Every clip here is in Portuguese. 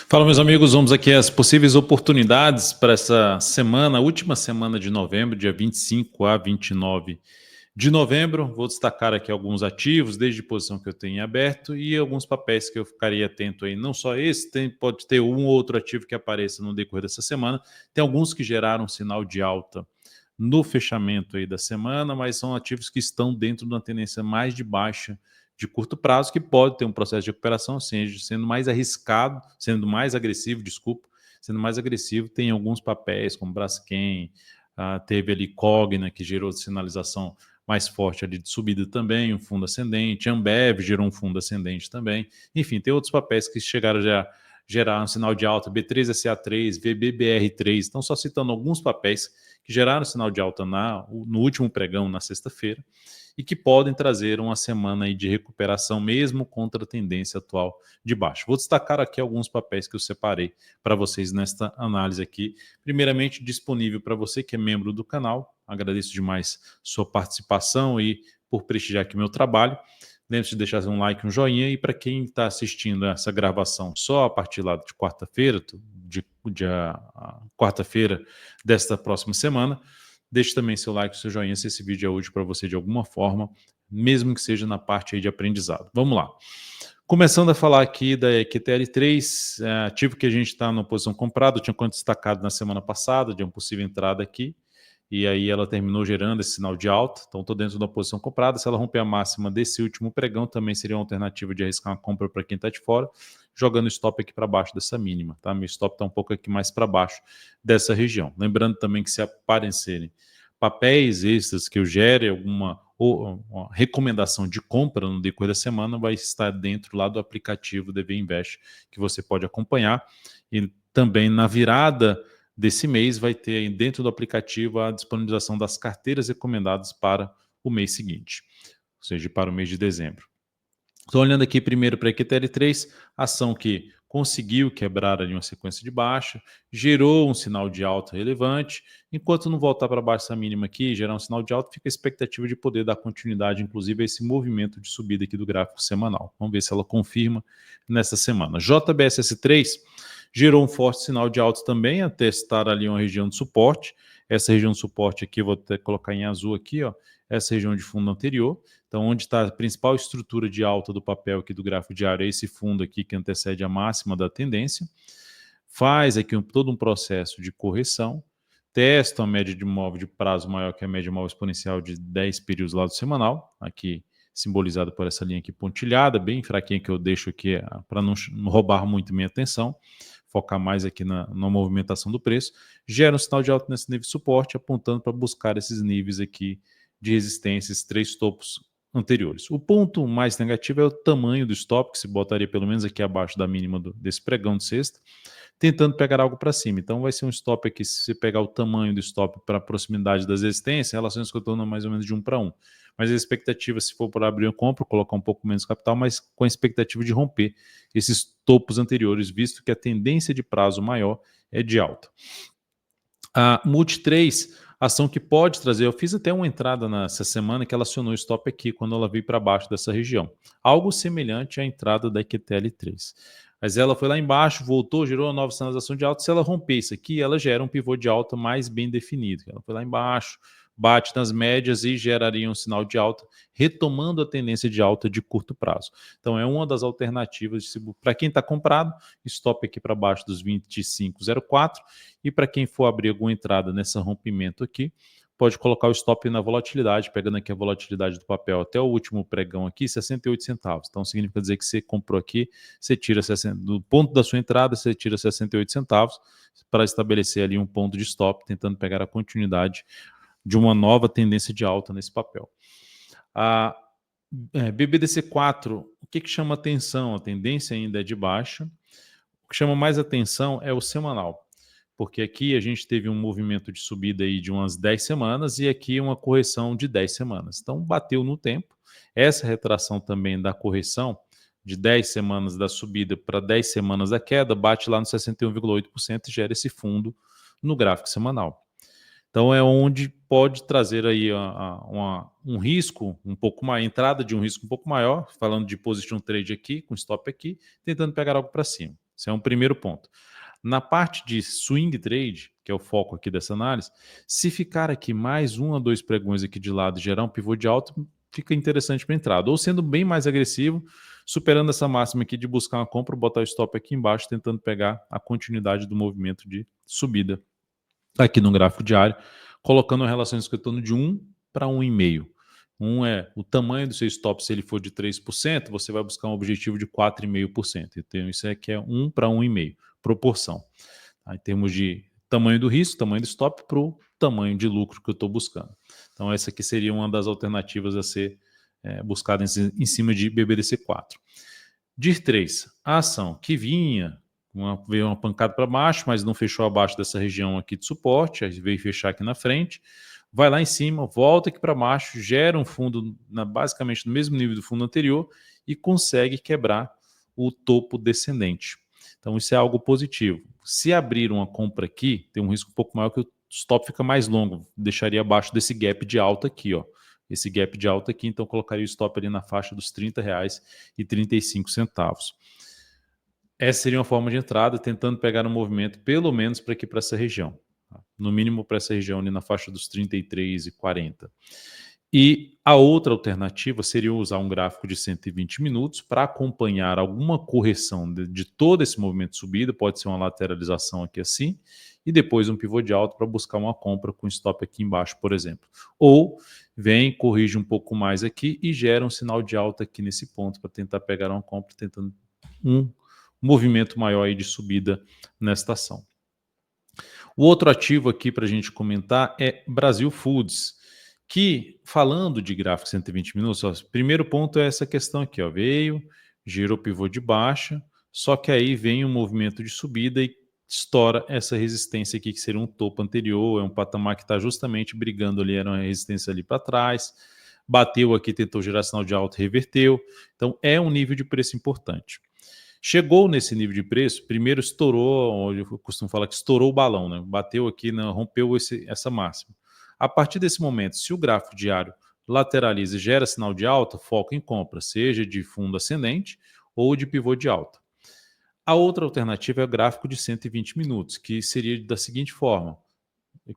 Fala, meus amigos, vamos aqui às possíveis oportunidades para essa semana, última semana de novembro, dia 25 a 29 de novembro. Vou destacar aqui alguns ativos, desde posição que eu tenho em aberto e alguns papéis que eu ficaria atento aí. Não só esse, pode ter um ou outro ativo que apareça no decorrer dessa semana. Tem alguns que geraram sinal de alta no fechamento aí da semana, mas são ativos que estão dentro de uma tendência mais de baixa de curto prazo, que pode ter um processo de recuperação, seja sendo mais arriscado, sendo mais agressivo, desculpa, sendo mais agressivo, tem alguns papéis, como Braskem, teve ali Cogna, que gerou sinalização mais forte ali de subida também, um fundo ascendente, Ambev gerou um fundo ascendente também, enfim, tem outros papéis que chegaram já a gerar um sinal de alta, B3SA3, VBBR3, estão só citando alguns papéis que geraram sinal de alta no último pregão, na sexta-feira, e que podem trazer uma semana aí de recuperação, mesmo contra a tendência atual de baixo. Vou destacar aqui alguns papéis que eu separei para vocês nesta análise aqui. Primeiramente, disponível para você que é membro do canal. Agradeço demais sua participação e por prestigiar aqui o meu trabalho. Lembre-se de deixar um like, um joinha, e para quem está assistindo essa gravação só a partir lá de quarta-feira, quarta-feira desta próxima semana, deixe também seu like, seu joinha, se esse vídeo é útil para você de alguma forma, mesmo que seja na parte aí de aprendizado. Vamos lá. Começando a falar aqui da EQTL3, ativo que a gente está na posição comprada, eu tinha destacado na semana passada, de uma possível entrada aqui, e aí ela terminou gerando esse sinal de alta, então estou dentro da posição comprada. Se ela romper a máxima desse último pregão, também seria uma alternativa de arriscar uma compra para quem está de fora, jogando o stop aqui para baixo dessa mínima, tá? Meu stop está um pouco aqui mais para baixo dessa região. Lembrando também que se aparecerem papéis extras que eu gere alguma uma recomendação de compra no decorrer da semana, vai estar dentro lá do aplicativo DV Invest, que você pode acompanhar, e também na virada desse mês vai ter aí dentro do aplicativo a disponibilização das carteiras recomendadas para o mês seguinte, ou seja, para o mês de dezembro. Estou olhando aqui primeiro para a EQTL3, ação que conseguiu quebrar ali uma sequência de baixa, gerou um sinal de alta relevante, enquanto não voltar para baixo essa mínima aqui, gerar um sinal de alta, fica a expectativa de poder dar continuidade, inclusive, a esse movimento de subida aqui do gráfico semanal. Vamos ver se ela confirma nessa semana. JBSS3 gerou um forte sinal de alta também, a testar ali uma região de suporte. Essa região de suporte aqui, vou até colocar em azul aqui, ó, essa região de fundo anterior. Então, onde está a principal estrutura de alta do papel aqui do gráfico diário é esse fundo aqui que antecede a máxima da tendência. Faz aqui todo um processo de correção, testa a média de móvel de prazo maior que a média móvel exponencial de 10 períodos lá do semanal, aqui simbolizado por essa linha aqui pontilhada, bem fraquinha, que eu deixo aqui para não roubar muito minha atenção, focar mais aqui na movimentação do preço, gera um sinal de alta nesse nível de suporte, apontando para buscar esses níveis aqui de resistência, esses três topos anteriores. O ponto mais negativo é o tamanho do stop, que se botaria pelo menos aqui abaixo da mínima desse pregão de sexta, tentando pegar algo para cima. Então vai ser um stop aqui, se você pegar o tamanho do stop para a proximidade das resistências, relações que eu estou mais ou menos de 1 para 1. Mas a expectativa, se for por abrir, eu compro, colocar um pouco menos capital, mas com a expectativa de romper esses topos anteriores, visto que a tendência de prazo maior é de alta. A Multi3, ação que pode trazer, eu fiz até uma entrada nessa semana que ela acionou o stop aqui, quando ela veio para baixo dessa região. Algo semelhante à entrada da EQTL3. Mas ela foi lá embaixo, voltou, gerou uma nova sinalização de alta. Se ela romper isso aqui, ela gera um pivô de alta mais bem definido. Ela foi lá embaixo, bate nas médias e geraria um sinal de alta, retomando a tendência de alta de curto prazo. Então é uma das alternativas para quem está comprado, stop aqui para baixo dos 25,04, e para quem for abrir alguma entrada nesse rompimento aqui, pode colocar o stop na volatilidade, pegando aqui a volatilidade do papel até o último pregão aqui, 68 centavos. Então significa dizer que você comprou aqui, você tira do ponto da sua entrada, você tira 68 centavos para estabelecer ali um ponto de stop, tentando pegar a continuidade de uma nova tendência de alta nesse papel. A BBDC4, o que chama atenção? A tendência ainda é de baixa. O que chama mais atenção é o semanal, porque aqui a gente teve um movimento de subida aí de umas 10 semanas e aqui uma correção de 10 semanas. Então bateu no tempo. Essa retração também da correção de 10 semanas da subida para 10 semanas da queda bate lá no 61,8% e gera esse fundo no gráfico semanal. Então é onde pode trazer aí um risco um pouco maior, entrada de um risco um pouco maior, falando de position trade aqui, com stop aqui, tentando pegar algo para cima. Esse é um primeiro ponto. Na parte de swing trade, que é o foco aqui dessa análise, se ficar aqui mais um a dois pregões aqui de lado e gerar um pivô de alta, fica interessante para entrada. Ou sendo bem mais agressivo, superando essa máxima aqui de buscar uma compra, botar o stop aqui embaixo, tentando pegar a continuidade do movimento de subida aqui no gráfico diário, colocando a relação de torno de 1 para 1,5. Um é o tamanho do seu stop, se ele for de 3%, você vai buscar um objetivo de 4,5%. Então, isso aqui é 1 para 1,5, proporção. Tá? Em termos de tamanho do risco, tamanho do stop, para o tamanho de lucro que eu estou buscando. Então, essa aqui seria uma das alternativas a ser buscada em cima de BBDC4. DIR 3, a ação que veio uma pancada para baixo, mas não fechou abaixo dessa região aqui de suporte, aí veio fechar aqui na frente, vai lá em cima, volta aqui para baixo, gera um fundo basicamente no mesmo nível do fundo anterior e consegue quebrar o topo descendente. Então isso é algo positivo. Se abrir uma compra aqui, tem um risco um pouco maior que o stop fica mais longo, deixaria abaixo desse gap de alta aqui, ó. Esse gap de alta aqui, então colocaria o stop ali na faixa dos R$ 30,35. Essa seria uma forma de entrada, tentando pegar um movimento pelo menos para aqui, para essa região. Tá? No mínimo para essa região ali na faixa dos 33,40. E a outra alternativa seria usar um gráfico de 120 minutos para acompanhar alguma correção de todo esse movimento de subida, pode ser uma lateralização aqui assim, e depois um pivô de alta para buscar uma compra com stop aqui embaixo, por exemplo. Ou vem, corrige um pouco mais aqui e gera um sinal de alta aqui nesse ponto para tentar pegar uma compra, tentando um movimento maior aí de subida nesta ação. O outro ativo aqui para a gente comentar é Brasil Foods, que, falando de gráfico 120 minutos, ó, o primeiro ponto é essa questão aqui, ó, veio, girou pivô de baixa, só que aí vem um movimento de subida e estoura essa resistência aqui, que seria um topo anterior, é um patamar que está justamente brigando ali, era uma resistência ali para trás, bateu aqui, tentou gerar sinal de alta, reverteu, então é um nível de preço importante. Chegou nesse nível de preço, primeiro estourou, eu costumo falar que estourou o balão, né? Bateu aqui, rompeu essa máxima. A partir desse momento, se o gráfico diário lateraliza e gera sinal de alta, foco em compra, seja de fundo ascendente ou de pivô de alta. A outra alternativa é o gráfico de 120 minutos, que seria da seguinte forma,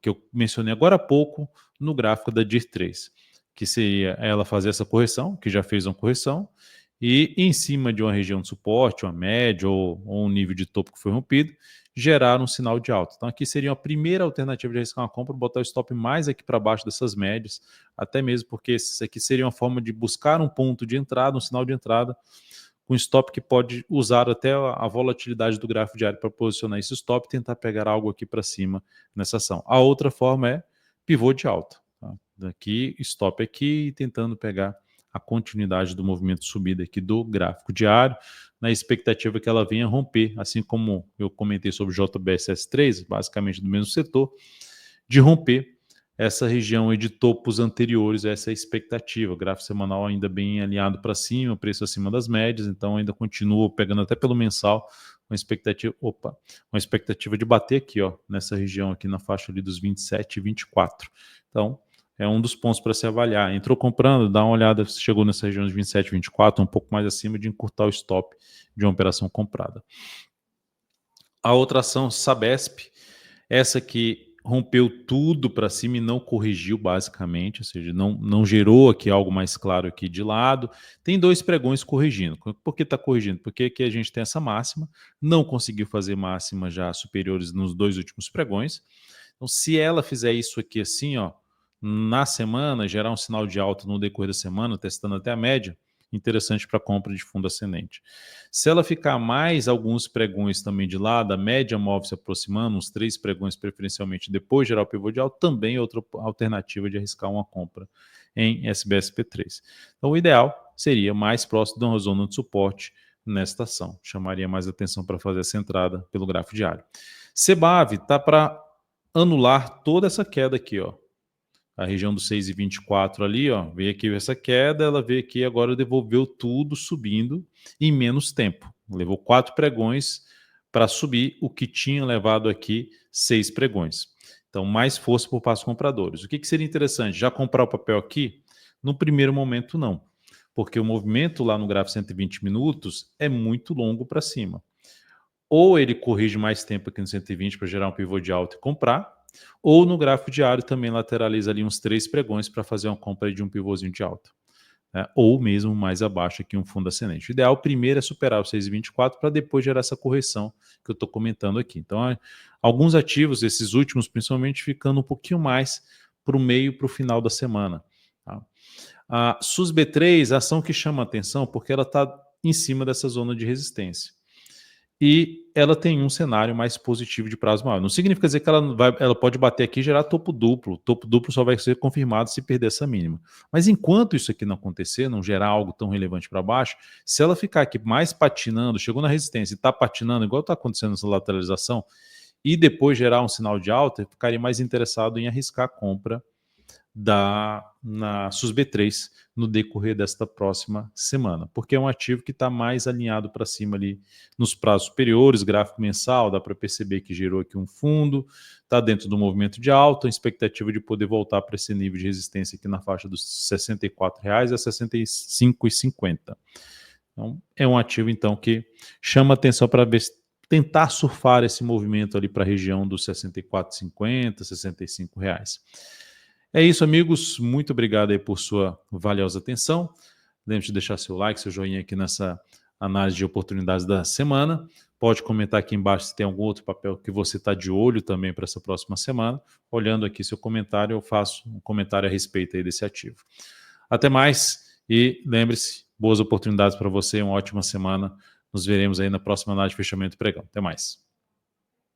que eu mencionei agora há pouco no gráfico da DIR 3, que seria ela fazer essa correção, que já fez uma correção, e em cima de uma região de suporte, uma média ou um nível de topo que foi rompido, gerar um sinal de alta. Então aqui seria a primeira alternativa de arriscar uma compra, botar o stop mais aqui para baixo dessas médias, até mesmo porque isso aqui seria uma forma de buscar um ponto de entrada, um sinal de entrada, com stop que pode usar até a volatilidade do gráfico diário para posicionar esse stop e tentar pegar algo aqui para cima nessa ação. A outra forma é pivô de alta. Tá? Daqui, stop aqui, tentando pegar a continuidade do movimento de subida aqui do gráfico diário, na expectativa que ela venha romper, assim como eu comentei sobre o JBSS3, basicamente do mesmo setor, de romper essa região aí de topos anteriores a essa expectativa. O gráfico semanal ainda bem alinhado para cima, preço acima das médias, então ainda continua pegando até pelo mensal, uma expectativa de bater aqui, ó, nessa região aqui na faixa ali dos 27 e 24. Então, é um dos pontos para se avaliar. Entrou comprando, dá uma olhada, chegou nessa região de 27, 24, um pouco mais acima de encurtar o stop de uma operação comprada. A outra ação, Sabesp, essa aqui rompeu tudo para cima e não corrigiu basicamente, ou seja, não gerou aqui algo mais claro aqui de lado. Tem dois pregões corrigindo. Por que está corrigindo? Porque aqui a gente tem essa máxima, não conseguiu fazer máxima já superiores nos dois últimos pregões. Então, se ela fizer isso aqui assim, ó, na semana, gerar um sinal de alta no decorrer da semana, testando até a média, interessante para compra de fundo ascendente. Se ela ficar mais alguns pregões também de lado, a média móvel se aproximando, uns 3 pregões preferencialmente, depois gerar o pivô de alta, também é outra alternativa de arriscar uma compra em SBSP3. Então o ideal seria mais próximo de uma zona de suporte nesta ação. Chamaria mais atenção para fazer essa entrada pelo gráfico diário. Cebave está para anular toda essa queda aqui, ó. A região do 6,24 ali, ó, veio aqui essa queda, ela veio aqui agora devolveu tudo subindo em menos tempo. Levou 4 pregões para subir o que tinha levado aqui 6 pregões. Então, mais força por passos compradores. O que seria interessante? Já comprar o papel aqui? No primeiro momento, não. Porque o movimento lá no gráfico 120 minutos é muito longo para cima. ou ele corrige mais tempo aqui no 120 para gerar um pivô de alta e comprar, ou no gráfico diário também lateraliza ali uns 3 pregões para fazer uma compra de um pivôzinho de alta, né? Ou mesmo mais abaixo aqui um fundo ascendente. O ideal primeiro é superar o 6,24 para depois gerar essa correção que eu estou comentando aqui. Então, alguns ativos, esses últimos principalmente, ficando um pouquinho mais para o meio, para o final da semana. Tá? A SUSB3, a ação que chama a atenção porque ela está em cima dessa zona de resistência. E ela tem um cenário mais positivo de prazo maior. Não significa dizer que ela pode bater aqui e gerar topo duplo. Topo duplo só vai ser confirmado se perder essa mínima. Mas enquanto isso aqui não acontecer, não gerar algo tão relevante para baixo, se ela ficar aqui mais patinando, chegou na resistência e está patinando, igual está acontecendo nessa lateralização, e depois gerar um sinal de alta, eu ficaria mais interessado em arriscar a compra na SUSB3 no decorrer desta próxima semana, porque é um ativo que está mais alinhado para cima ali nos prazos superiores, gráfico mensal, dá para perceber que gerou aqui um fundo, está dentro do movimento de alta, a expectativa de poder voltar para esse nível de resistência aqui na faixa dos R$ 64,00 a R$ 65,50. Então, é um ativo então que chama atenção para tentar surfar esse movimento ali para a região dos R$ 64,50, R$ 65,00. É isso, amigos. Muito obrigado aí por sua valiosa atenção. Lembre-se de deixar seu like, seu joinha aqui nessa análise de oportunidades da semana. Pode comentar aqui embaixo se tem algum outro papel que você está de olho também para essa próxima semana. Olhando aqui seu comentário, eu faço um comentário a respeito aí desse ativo. Até mais e lembre-se, boas oportunidades para você, uma ótima semana. Nos veremos aí na próxima análise de fechamento e pregão. Até mais.